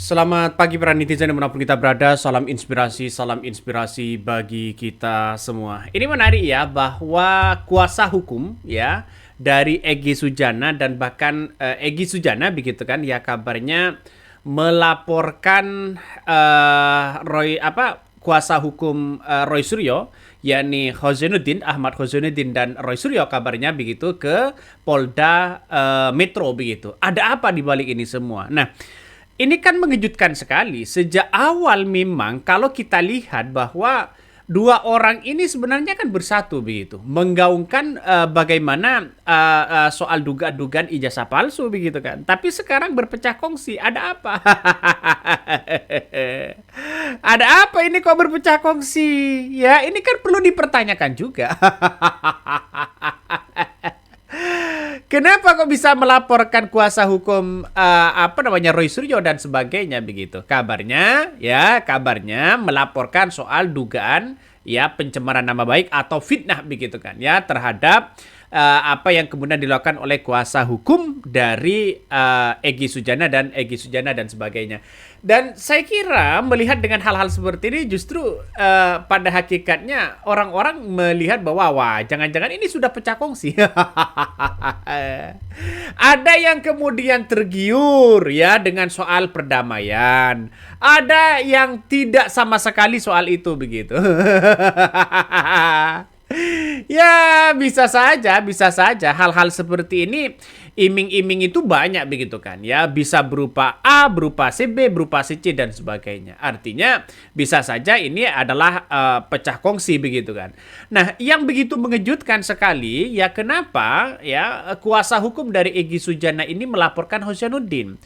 Selamat pagi para netizen dimanapun kita berada, salam inspirasi bagi kita semua. Ini menarik ya bahwa kuasa hukum ya dari Egy Sujana dan bahkan Egy Sujana begitu kan ya kabarnya melaporkan kuasa hukum Roy Suryo yakni Ahmad Khozainuddin dan Roy Suryo kabarnya begitu ke Polda Metro begitu. Ada apa di balik ini semua? Nah, ini kan mengejutkan sekali. Sejak awal memang kalau kita lihat bahwa dua orang ini sebenarnya kan bersatu begitu, menggaungkan bagaimana soal dugaan ijazah palsu begitu kan. Tapi sekarang berpecah kongsi. Ada apa? Ada apa ini kok berpecah kongsi? Ya, ini kan perlu dipertanyakan juga. Kenapa kok bisa melaporkan kuasa hukum Roy Suryo dan sebagainya begitu? Kabarnya melaporkan soal dugaan ya pencemaran nama baik atau fitnah begitu kan ya terhadap apa yang kemudian dilakukan oleh kuasa hukum dari Egy Sujana dan sebagainya. Dan saya kira melihat dengan hal-hal seperti ini justru pada hakikatnya orang-orang melihat bahwa wah jangan-jangan ini sudah pecah kongsi. Ada yang kemudian tergiur ya dengan soal perdamaian. Ada yang tidak sama sekali soal itu begitu. Ya, bisa saja hal-hal seperti ini iming-iming itu banyak begitu kan ya, bisa berupa A, berupa C, B, berupa C, C dan sebagainya. Artinya bisa saja ini adalah pecah kongsi begitu kan. Nah, yang begitu mengejutkan sekali ya kenapa ya kuasa hukum dari Egy Sujana ini melaporkan Khozainuddin.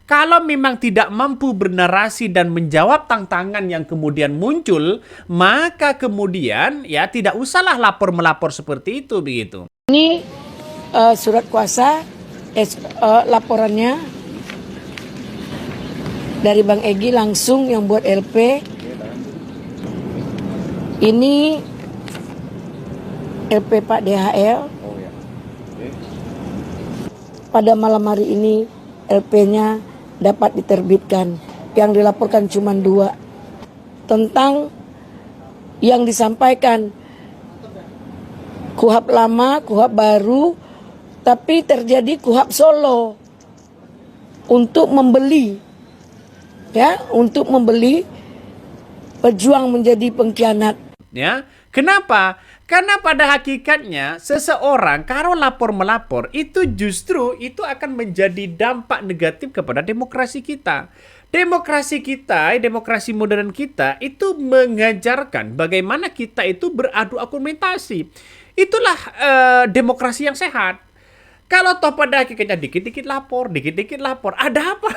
Kalau memang tidak mampu bernarasi dan menjawab tantangan yang kemudian muncul, maka kemudian ya tidak usahlah melapor seperti itu begitu. Ini surat kuasa laporannya dari Bang Egy langsung yang buat LP. Ini LP Pak DHL. Pada malam hari ini LP-nya dapat diterbitkan. Yang dilaporkan cuma 2 tentang yang disampaikan KUHP lama, KUHP baru, tapi terjadi KUHP Solo untuk membeli pejuang menjadi pengkhianat. Ya, kenapa? Karena pada hakikatnya seseorang kalau melapor itu justru itu akan menjadi dampak negatif kepada demokrasi kita. Demokrasi modern kita itu mengajarkan bagaimana kita itu beradu argumentasi. Itulah demokrasi yang sehat. Kalau toh pada hakikatnya dikit-dikit lapor, ada apa?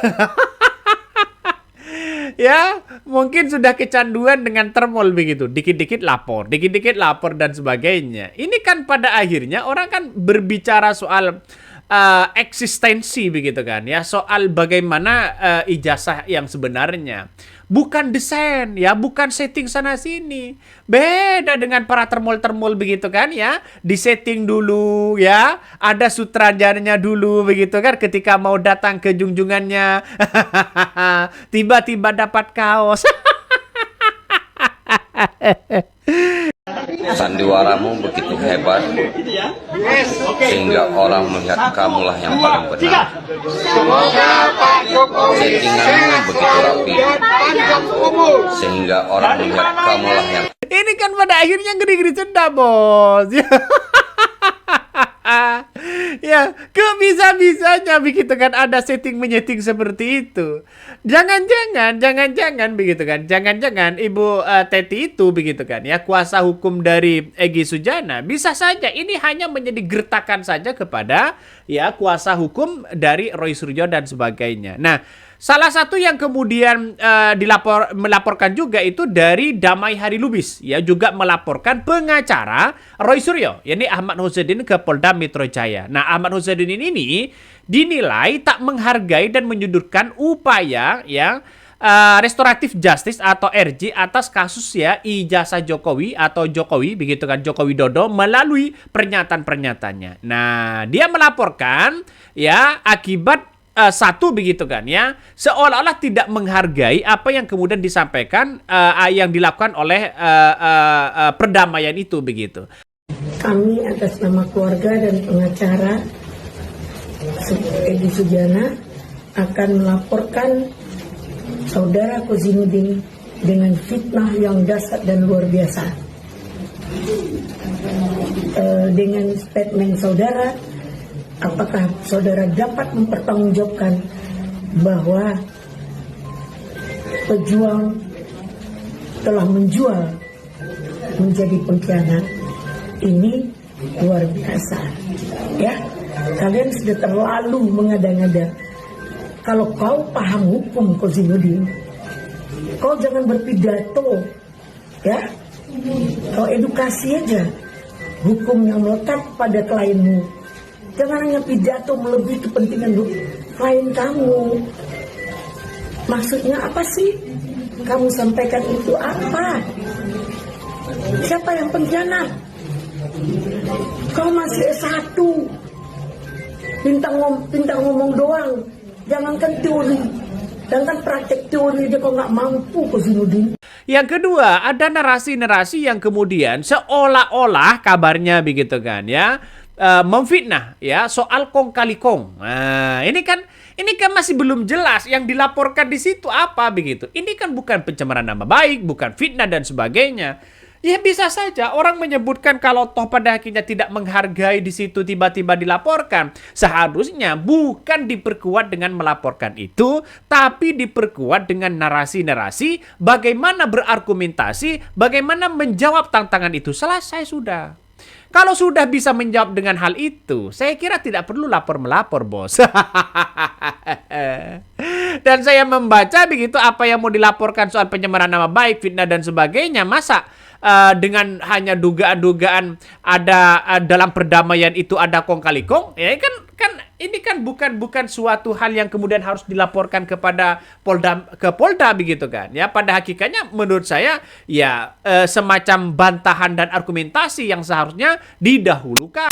Ya, mungkin sudah kecanduan dengan termol begitu. Dikit-dikit lapor dan sebagainya. Ini kan pada akhirnya orang kan berbicara soal eksistensi begitu kan ya, soal bagaimana ijazah yang sebenarnya. Bukan desain ya, bukan setting sana sini. Beda dengan para termol begitu kan ya. Disetting dulu ya, ada sutradaranya dulu begitu kan ketika mau datang ke junjungannya. Tiba-tiba dapat kaos. Sandiwaramu begitu hebat sehingga orang melihat kamulah yang paling benar. Settinganmu begitu rapi sehingga orang melihat kamulah yang. Ini kan pada akhirnya ngeri-ngeri cenda bos. Ya, kok bisa-bisanya begitu kan ada menyeting seperti itu. Jangan-jangan begitu kan. Jangan-jangan Ibu Teti itu begitu kan ya, kuasa hukum dari Egy Sujana bisa saja ini hanya menjadi gertakan saja kepada ya kuasa hukum dari Roy Suryo dan sebagainya. Nah, salah satu yang kemudian melaporkan juga itu dari Damai Hari Lubis ya, juga melaporkan pengacara Roy Suryo, yakni Ahmad Khozainuddin ke Polda Metro Jaya. Nah, Ahmad Khozainuddin ini dinilai tak menghargai dan menyudutkan upaya ya restoratif justice atau RJ atas kasus ya ijazah Jokowi atau Jokowi begitu kan, Joko Widodo melalui pernyataan-pernyataannya. Nah, dia melaporkan ya akibat satu begitu kan ya, seolah-olah tidak menghargai apa yang kemudian disampaikan yang dilakukan oleh perdamaian itu begitu. Kami atas nama keluarga dan pengacara Egy Sujana akan melaporkan saudara Kozinudin dengan fitnah yang dahsyat dan luar biasa. Dengan statement saudara, apakah saudara dapat mempertanggungjawabkan bahwa pejuang telah menjual menjadi pengkhianat? Ini luar biasa, ya. Kalian sudah terlalu mengada-ngada. Kalau kau paham hukum, Kozinudin, kau jangan berpidato, ya. Kau edukasi aja hukum yang melekat pada klienmu. Jangan hanya pidato melebihi kepentingan klien kamu. Maksudnya apa sih? Kamu sampaikan itu apa? Siapa yang pengkhianat? Kau masih S1, pintar ngomong doang. Jangankan teori, jangankan praktek teori dia kau nggak mampu, Kozinudin. Yang kedua, ada narasi-narasi yang kemudian seolah-olah kabarnya begitu kan ya, memfitnah ya soal kong kali kong. Nah, ini kan masih belum jelas yang dilaporkan di situ apa begitu. Ini kan bukan pencemaran nama baik, bukan fitnah dan sebagainya. Ya bisa saja orang menyebutkan kalau toh pada akhirnya tidak menghargai di situ tiba-tiba dilaporkan. Seharusnya bukan diperkuat dengan melaporkan itu, tapi diperkuat dengan narasi-narasi bagaimana berargumentasi, bagaimana menjawab tantangan itu. Selesai sudah. Kalau sudah bisa menjawab dengan hal itu, saya kira tidak perlu lapor-melapor, bos. Dan saya membaca begitu apa yang mau dilaporkan soal pencemaran nama baik, fitnah dan sebagainya, masa dengan hanya dugaan-dugaan ada dalam perdamaian itu ada kong kali kong, ya kan ini kan bukan suatu hal yang kemudian harus dilaporkan kepada Polda begitu kan ya. Pada hakikatnya menurut saya ya semacam bantahan dan argumentasi yang seharusnya didahulukan.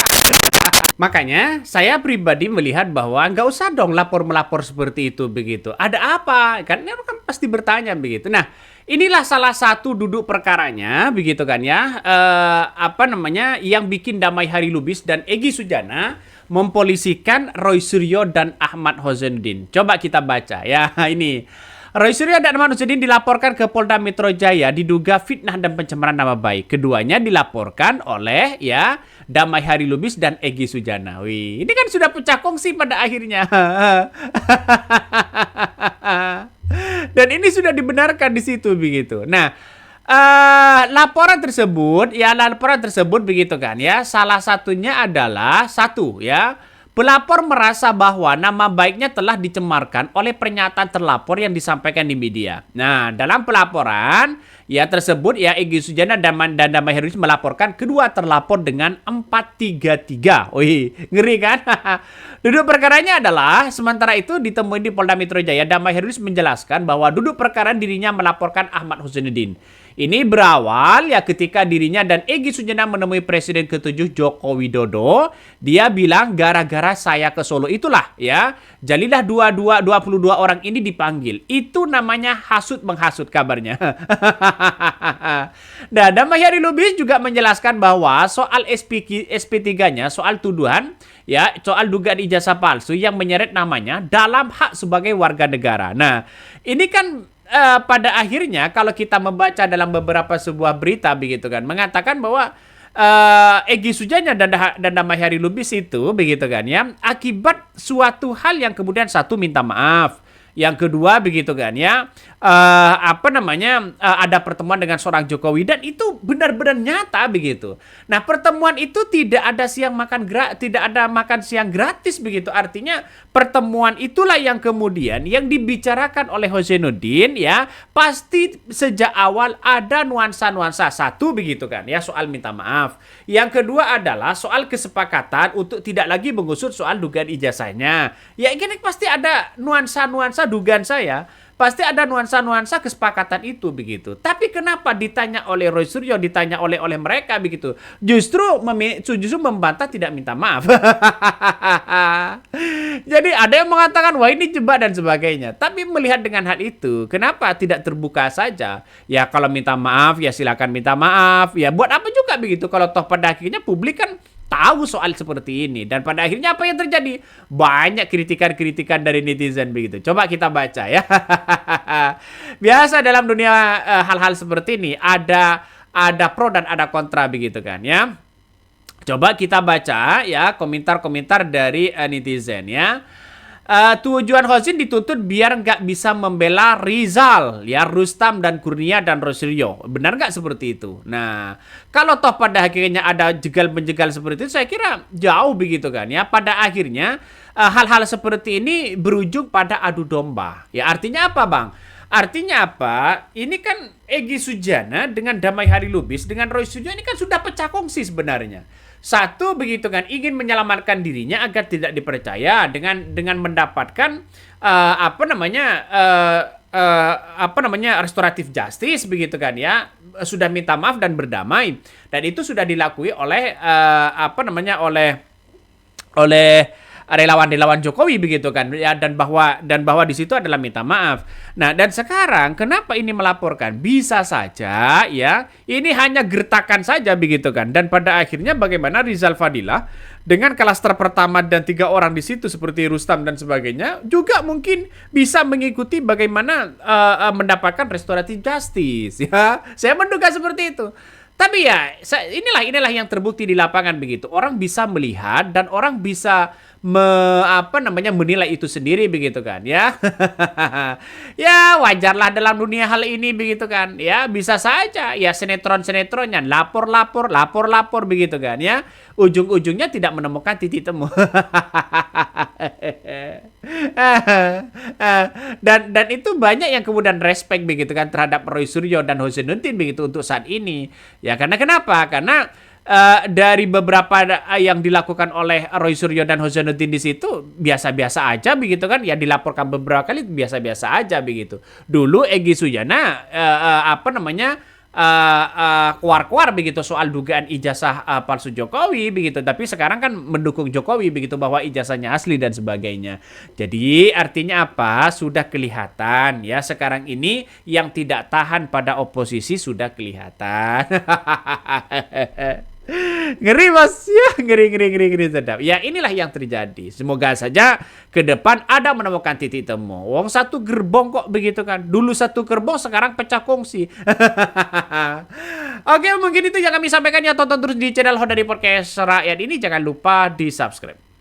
Makanya saya pribadi melihat bahwa nggak usah dong lapor-melapor seperti itu begitu. Ada apa? Kan pasti bertanya begitu. Nah, inilah salah satu duduk perkaranya begitu kan ya. Yang bikin Damai Hari Lubis dan Egy Sujana mempolisikan Roy Suryo dan Ahmad Hosenuddin. Coba kita baca ya. Ini Roy Suryo dan Ahmad Hosenuddin dilaporkan ke Polda Metro Jaya diduga fitnah dan pencemaran nama baik. Keduanya dilaporkan oleh ya Damai Hari Lubis dan Egy Sujana. Wih, ini kan sudah pecah kongsi pada akhirnya. Dan ini sudah dibenarkan di situ begitu. Nah, laporan tersebut begitu kan ya. Salah satunya adalah pelapor merasa bahwa nama baiknya telah dicemarkan oleh pernyataan terlapor yang disampaikan di media. Nah, dalam pelaporan tersebut Egy Sujana dan Damai Hari Lubis melaporkan kedua terlapor dengan 433. Wih, ngeri kan? Duduk perkaranya adalah sementara itu ditemui di Polda Metro Jaya, Damai Hari Lubis menjelaskan bahwa duduk perkara dirinya melaporkan Ahmad Hosenuddin. Ini berawal ketika dirinya dan Egy Sujana menemui Presiden ke-7 Joko Widodo. Dia bilang gara-gara saya ke Solo itulah jadilah 22 orang ini dipanggil. Itu namanya hasut-menghasut kabarnya. Nah, Damai Hari Lubis juga menjelaskan bahwa soal SP3-nya, soal tuduhan soal dugaan ijazah palsu yang menyeret namanya dalam hak sebagai warga negara. Nah, ini kan pada akhirnya kalau kita membaca dalam beberapa sebuah berita begitu kan mengatakan bahwa Egy Sujana dan Damai Hari Lubis itu begitu kan ya akibat suatu hal yang kemudian satu minta maaf, yang kedua begitu kan ya ada pertemuan dengan seorang Jokowi dan itu benar-benar nyata begitu. Nah, pertemuan itu tidak ada makan siang gratis begitu. Artinya pertemuan itulah yang kemudian yang dibicarakan oleh Hosenuddin pasti sejak awal ada nuansa-nuansa satu begitu kan ya soal minta maaf. Yang kedua adalah soal kesepakatan untuk tidak lagi mengusut soal dugaan ijazahnya. Ya ini pasti ada nuansa-nuansa dugaan saya. Pasti ada nuansa-nuansa kesepakatan itu begitu. Tapi kenapa ditanya oleh Roy Suryo, ditanya oleh mereka begitu, justru membantah tidak minta maaf. Jadi ada yang mengatakan wah ini jebak dan sebagainya. Tapi melihat dengan hal itu, kenapa tidak terbuka saja? Ya kalau minta maaf ya silakan minta maaf. Ya buat apa juga begitu kalau toh pada akhirnya publik kan tahu soal seperti ini. Dan pada akhirnya apa yang terjadi? Banyak kritikan-kritikan dari netizen begitu. Coba kita baca ya. Biasa dalam dunia hal-hal seperti ini ada pro dan ada kontra begitu kan ya. Coba kita baca ya komentar-komentar dari netizen ya. Tujuan Hozin dituntut biar nggak bisa membela Rizal, ya Rustam dan Kurnia dan Rosrio. Benar nggak seperti itu? Nah, kalau toh pada akhirnya ada jegal-menjegal seperti itu, saya kira jauh begitu kan ya. Pada akhirnya hal-hal seperti ini berujung pada adu domba. Ya artinya apa, Bang? Artinya apa? Ini kan Egy Sujana dengan Damai Hari Lubis dengan Roy Suryo ini kan sudah pecah kongsi sebenarnya. Satu begitu kan ingin menyelamatkan dirinya agar tidak dipercaya dengan mendapatkan restoratif justice begitu kan ya, sudah minta maaf dan berdamai dan itu sudah dilakui oleh oleh relawan-relawan Jokowi begitu kan ya, dan bahwa di situ adalah minta maaf. Nah, dan sekarang kenapa ini melaporkan? Bisa saja ya, ini hanya gertakan saja begitu kan. Dan pada akhirnya bagaimana Rizal Fadilah dengan klaster pertama dan 3 orang di situ seperti Rustam dan sebagainya juga mungkin bisa mengikuti bagaimana mendapatkan restoratif justice ya. Saya menduga seperti itu. Tapi ya, inilah yang terbukti di lapangan begitu. Orang bisa melihat dan orang bisa menilai itu sendiri begitu kan ya. Ya wajarlah dalam dunia hal ini begitu kan ya, bisa saja ya sinetronnya lapor begitu kan ya, ujung-ujungnya tidak menemukan titik temu. Dan itu banyak yang kemudian respect begitu kan terhadap Roy Suryo dan Hozainuddin begitu untuk saat ini ya. Karena kenapa? Karena dari beberapa yang dilakukan oleh Roy Suryo dan Hozainuddin di situ biasa-biasa aja begitu kan ya, dilaporkan beberapa kali biasa-biasa aja begitu. Dulu Egy Sujana keluar-keluar begitu soal dugaan ijazah palsu Jokowi begitu, tapi sekarang kan mendukung Jokowi begitu bahwa ijazahnya asli dan sebagainya. Jadi artinya apa? Sudah kelihatan ya sekarang ini yang tidak tahan pada oposisi sudah kelihatan. Ngeri mas ya, ngeri sedap. Ya inilah yang terjadi. Semoga saja ke depan ada menemukan titik temu. Wong satu gerbong kok begitu kan. Dulu satu gerbong sekarang pecah kongsi. Oke, mungkin itu yang kami sampaikan ya. Tonton terus di channel Honda di Podcast Rakyat ini. Jangan lupa di subscribe.